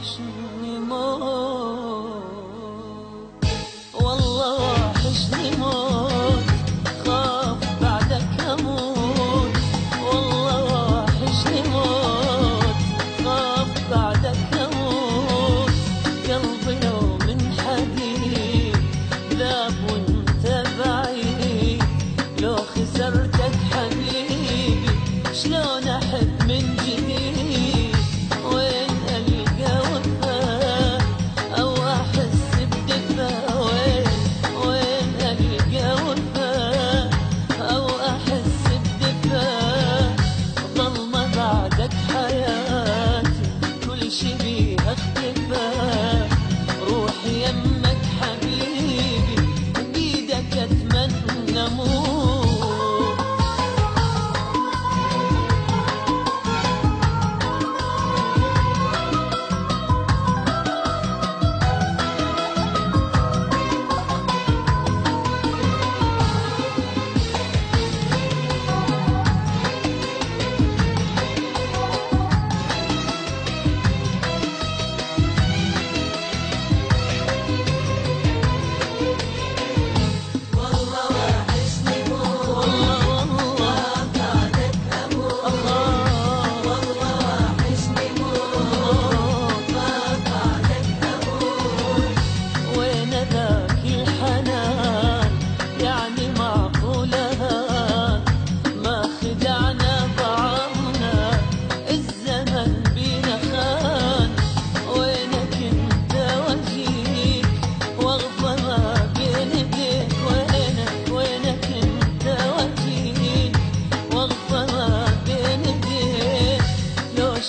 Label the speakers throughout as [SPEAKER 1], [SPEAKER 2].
[SPEAKER 1] وحشني موت، والله وحشني موت، خاف بعدك اموت. والله وحشني موت، خاف بعدك اموت. قلبي لو من حديد ذاب وانت بعيد، لو خسرتك حبيبي شلون احب من جديد؟ وين القى وفاء او احس بدفاء؟ وين القى وفاء او احس بدفاء؟ ظلمة بعدك حياتي كل شي بيها اختفاء. روحي يمك حبيبي بيدك اتمنى موت.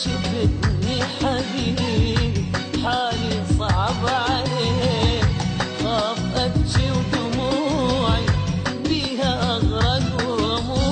[SPEAKER 1] شفتني حبيبي حالي صعب عليك، خاف ابكي ودموعي بيها اغرق واموت.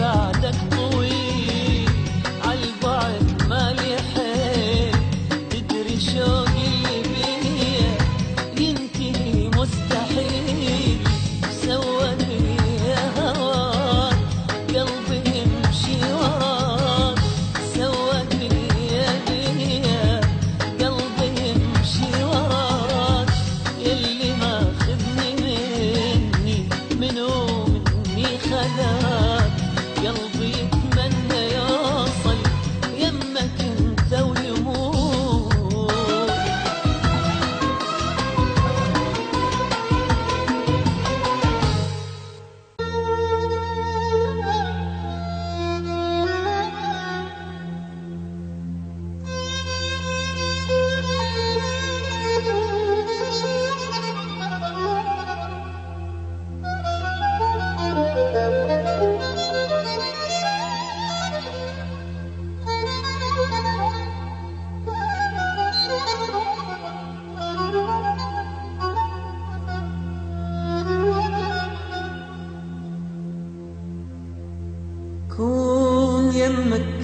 [SPEAKER 1] بعدك طويل عالبعد مالي حيل، تدري شوقي اللي بيا ينتهي مستحيل. سواني يا هواك قلبي يمشي وراك، سواني يا بيا قلبي يمشي وراك. يلي ماخذني مني منو مني خذاك، قلبي يتمنى يوصل يمك انت ويموت. كون يمك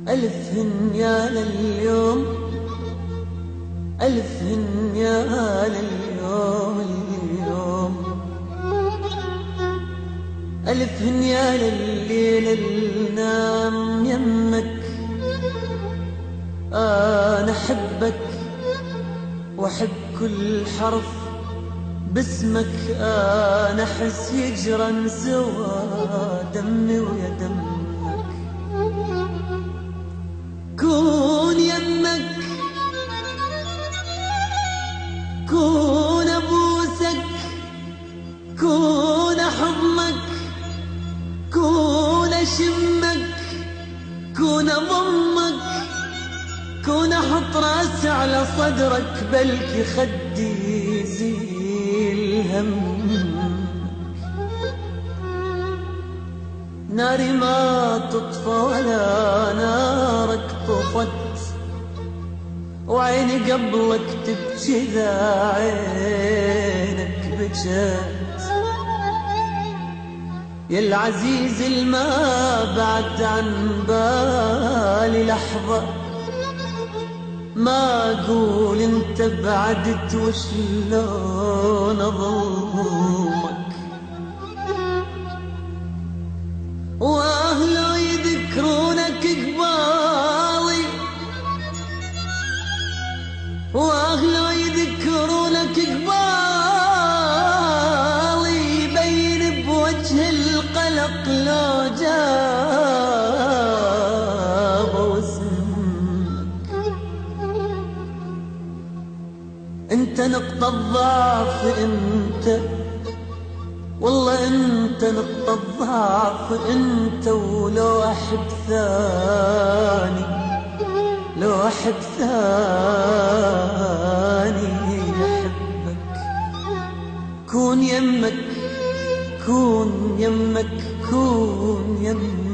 [SPEAKER 1] ألف هنيا لليوم، ألف هنيا لليوم اليوم، ألف هنيا لليل النام يمك. أنا أحبك وأحب كل حرف باسمك، أنا أحس يجرن سوا دمي ويا دمك. كون يمك كون أبوسك، كون أحضنك، كون أشمك، كون أضمك، كون أحط راسي على صدرك بلكي خدي يزيل همك. ناري ما تطفى ولا نارك طفت، وعيني قبلك تبكي ذا عينك بجت. يا العزيز الما بعد عن بالي لحظة، ما اقول انت بعدت وشلون اظلمك. واهله يذكرونك قبالي، واهله يذكرونك قبالي، يبين بوجه القلق لو جابوا اسمك. انت نقطة ضعف، انت والله انت نقطة ضعف انت، ولو احب ثاني، لو احب ثاني يحبك. كون يمك، كون يمك، كون يمك.